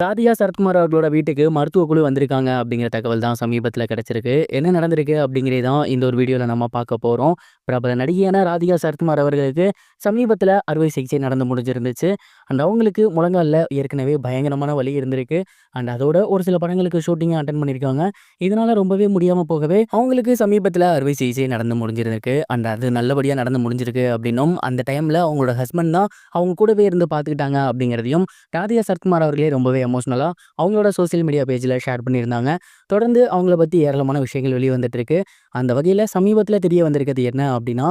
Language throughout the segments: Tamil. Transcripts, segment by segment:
ராதிகா சரத்குமார் அவர்களோட வீட்டுக்கு மருத்துவ குழு வந்திருக்காங்க அப்படிங்கிற தகவல் தான் சமீபத்தில் கிடைச்சிருக்கு. என்ன நடந்திருக்கு அப்படிங்கிறத தான் இந்த ஒரு வீடியோவில் நம்ம பார்க்க போகிறோம். பிரபல நடிகையான ராதிகா சரத்குமார் அவர்களுக்கு சமீபத்தில் அறுவை சிகிச்சை நடந்து முடிஞ்சிருந்துச்சு. அண்ட் அவங்களுக்கு முழங்காலில் ஏற்கனவே பயங்கரமான வலி இருந்திருக்கு. அண்ட் அதோட ஒரு சில படங்களுக்கு ஷூட்டிங்கை அட்டன் பண்ணியிருக்காங்க. இதனால ரொம்பவே முடியாமல் போகவே அவங்களுக்கு சமீபத்தில் அறுவை சிகிச்சை நடந்து முடிஞ்சிருக்கு. அண்ட் அது நல்லபடியாக நடந்து முடிஞ்சிருக்கு அப்படின்னும் அந்த டைமில் அவங்களோட ஹஸ்பண்ட் தான் அவங்க கூடவே இருந்து பார்த்துக்கிட்டாங்க அப்படிங்கிறதையும் ராதிகா சரத்குமார் அவர்களே ரொம்பவே எமோஷனலாக அவங்களோட சோசியல் மீடியா பேஜில் ஷேர் பண்ணியிருந்தாங்க. தொடர்ந்து அவங்கள பற்றி ஏராளமான விஷயங்கள் வெளியே வந்துட்டு இருக்கு. அந்த வகையில் சமீபத்தில் தெரிய வந்திருக்கிறது என்ன அப்படின்னா,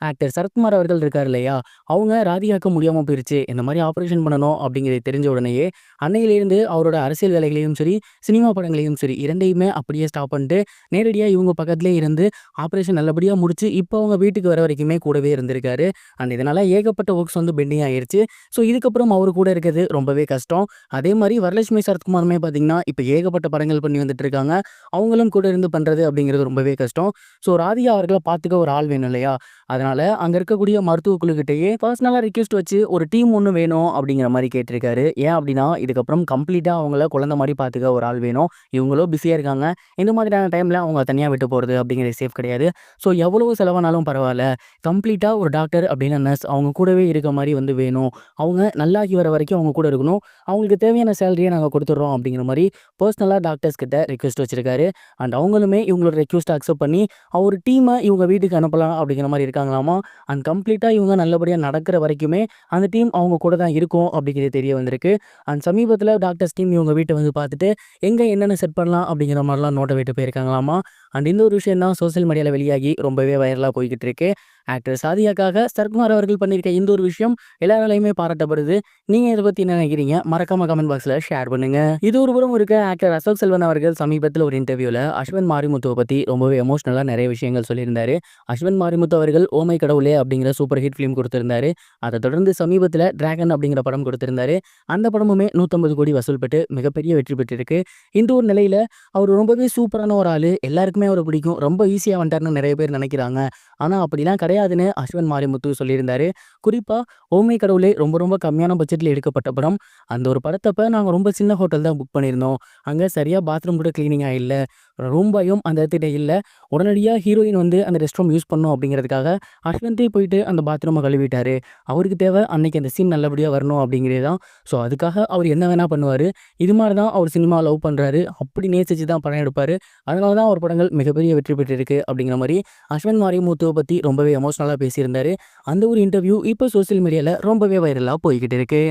ஆக்டர் சரத்குமார் அவர்கள் இருக்கார் இல்லையா, அவங்க ராதிகாக்க முடியாமல் போயிருச்சு, இந்த மாதிரி ஆப்ரேஷன் பண்ணணும் அப்படிங்கிறது தெரிஞ்ச உடனேயே அன்னையிலேருந்து அவரோட அரசியல் வேலைகளையும் சரி, சினிமா படங்களையும் சரி இரண்டையுமே அப்படியே ஸ்டாப் பண்ணிட்டு நேரடியாக இவங்க பக்கத்துலேயே இருந்து ஆப்ரேஷன் நல்லபடியாக முடிச்சு இப்போ அவங்க வீட்டுக்கு வர வரைக்குமே கூடவே இருந்திருக்காரு. அண்ட் இதனால் ஏகப்பட்ட ஒர்க்ஸ் வந்து பெண்டிங் ஆகிருச்சு. ஸோ இதுக்கப்புறம் அவர் கூட இருக்கிறது ரொம்பவே கஷ்டம். அதே மாதிரி வரலட்சுமி சரத்குமாருமே பார்த்தீங்கன்னா இப்போ ஏகப்பட்ட படங்கள் பண்ணி வந்துட்டு இருக்காங்க. அவங்களும் கூட இருந்து பண்ணுறது அப்படிங்கிறது ரொம்பவே கஷ்டம். ஸோ ராதிகா அவர்களை பார்த்துக்க ஒரு ஆள் வேணும் இல்லையா, அதனால் அங்கே இருக்கக்கூடிய மருத்துவ குழுக்கிட்டேயே பர்சனலாக ரிக்வெஸ்ட் வச்சு ஒரு டீம் ஒன்று வேணும் அப்படிங்கிற மாதிரி கேட்டிருக்காரு. ஏன் அப்படின்னா இதுக்கப்புறம் கம்ப்ளீட்டாக அவங்கள குழந்தை மாதிரி பார்த்துக்க ஒரு ஆள் வேணும். இவங்களோ பிஸியாக இருக்காங்க. இந்த மாதிரியான டைமில் அவங்க தனியாக விட்டு போகிறது அப்படிங்கிறது சேஃப் கிடையாது. ஸோ எவ்வளவு செலவானாலும் பரவாயில்ல, கம்ப்ளீட்டாக ஒரு டாக்டர் அப்படின்னா நர்ஸ் அவங்க கூடவே இருக்க மாதிரி வந்து வேணும். அவங்க நல்லாகி வர வரைக்கும் அவங்க கூட இருக்கணும். அவங்களுக்கு தேவையான சேலரியை நாங்கள் கொடுத்துட்றோம் அப்படிங்கிற மாதிரி பர்சனலாக டாக்டர்ஸ் கிட்ட ரிக்வெஸ்ட் வச்சிருக்காரு. அண்ட் அவங்களுமே இவங்களோட ரெக்வெஸ்ட் அக்செப்ட் பண்ணி அவர் டீமை இவங்க வீட்டுக்கு அனுப்பலாம் அப்படிங்கிற மாதிரி இருக்காங்களாமா. அண்ட் கம்ப்ளீட்டாக இவங்க நல்லபடியாக நடக்கிற வரைக்குமே அந்த டீம் அவங்க கூட தான் இருக்கும் அப்படிங்கிறது தெரிய வந்திருக்கு. அண்ட் சமீபத்தில் டாக்டர்ஸ் டீம் இவங்க வீட்டை வந்து பார்த்துட்டு எங்கே என்னென்ன செட் பண்ணலாம் அப்படிங்கிற மாதிரிலாம் நோட்டை விட்டு போயிருக்காங்களாமா. அண்ட் இந்த ஒரு விஷயம் தான் சோசியல் மீடியாவில் வெளியாகி ரொம்பவே வைரலாக போய்கிட்டு இருக்கு. ஆக்டர் சாதியாக்காக சரத்குமார் அவர்கள் பண்ணியிருக்க இந்த ஒரு விஷயம் எல்லாராலையுமே பாராட்டப்படுது. நீங்கள் இதை பற்றி என்ன நினைக்கிறீங்க? மறக்காம கமெண்ட் பாக்ஸில் ஷேர் பண்ணுங்க. இது ஒரு புறம் இருக்க, ஆக்டர் அசோக் செல்வன் அவர்கள் சமீபத்தில் ஒரு இன்டர்வியூவில் அஸ்வன் மாரிமுத்துவை பற்றி ரொம்பவே எமோஷனலாக நிறைய விஷயங்கள் சொல்லியிருந்தாரு. அஸ்வன் மாரிமுத்து அவர்கள் ஓமை கடவுளே அப்படிங்கிற சூப்பர் ஹிட் ஃபிலிம் கொடுத்திருந்தாரு. அதை தொடர்ந்து சமீபத்தில் டிராகன் அப்படிங்கிற படம் கொடுத்திருந்தாரு. அந்த படமுமே 150 கோடி வசூல் பெற்று மிகப்பெரிய வெற்றி பெற்றிருக்கு. இந்த ஒரு நிலையில் அவர் ரொம்பவே சூப்பரான ஒரு ஆள், எல்லாருக்குமே அவரை பிடிக்கும், ரொம்ப ஈஸியாக வந்துட்டார்னு நிறைய பேர் நினைக்கிறாங்க. ஆனால் அப்படிலாம் கிடையாதுன்னு அஸ்வன் மாரிமுத்து சொல்லியிருந்தாரு. குறிப்பாக ஓமை கடவுளே ரொம்ப ரொம்ப கம்மியான பட்ஜெட்டில் எடுக்கப்பட்ட படம். அந்த ஒரு படத்தப்போ நாங்கள் ரொம்ப சின்ன ஹோட்டல் தான் புக் பண்ணியிருந்தோம். அங்கே சரியாக பாத்ரூம் கூட க்ளீனிங்காக இல்லை, ரூம் பாயும் அந்த இடத்துல இல்லை. உடனடியாக ஹீரோயின் வந்து அந்த ரெஸ்ட் ரூம் யூஸ் பண்ணோம் அப்படிங்கிறதுக்காக அஸ்வந்தே போயிட்டு அந்த பாத்ரூமை கழுவிட்டார். அவருக்கு தேவை அன்னைக்கு அந்த சீன் நல்லபடியாக வரணும் அப்படிங்கிறது தான். ஸோ அதுக்காக அவர் என்ன வேணால் பண்ணுவார். இது மாதிரி தான் அவர் சினிமா லவ் பண்ணுறாரு, அப்படி நேசிச்சு தான் படம் எடுப்பார். அதனால தான் அவர் படங்கள் மிகப்பெரிய வெற்றி பெற்றிருக்கு அப்படிங்கிற மாதிரி அஸ்வன் மாரிமுத்துவை பற்றி ரொம்பவே எமோஷனலாக பேசியிருந்தார். அந்த ஒரு இன்டர்வியூ இப்போ சோசியல் மீடியாவில் ரொம்பவே வைரலாக போய்கிட்டு இருக்கு.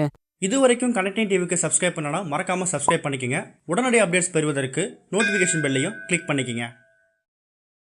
இது வரைக்கும் கனெக்டிங் டிவிக்கு சப்ஸ்கிரைப் பண்ணனா மறக்காமல் சப்ஸ்கிரைப் பண்ணிக்கங்க. உடனடி அப்டேட்ஸ் பெறுவதற்கு நோட்டிஃபிகேஷன் பெல்லையும் கிளிக் பண்ணிக்கங்க.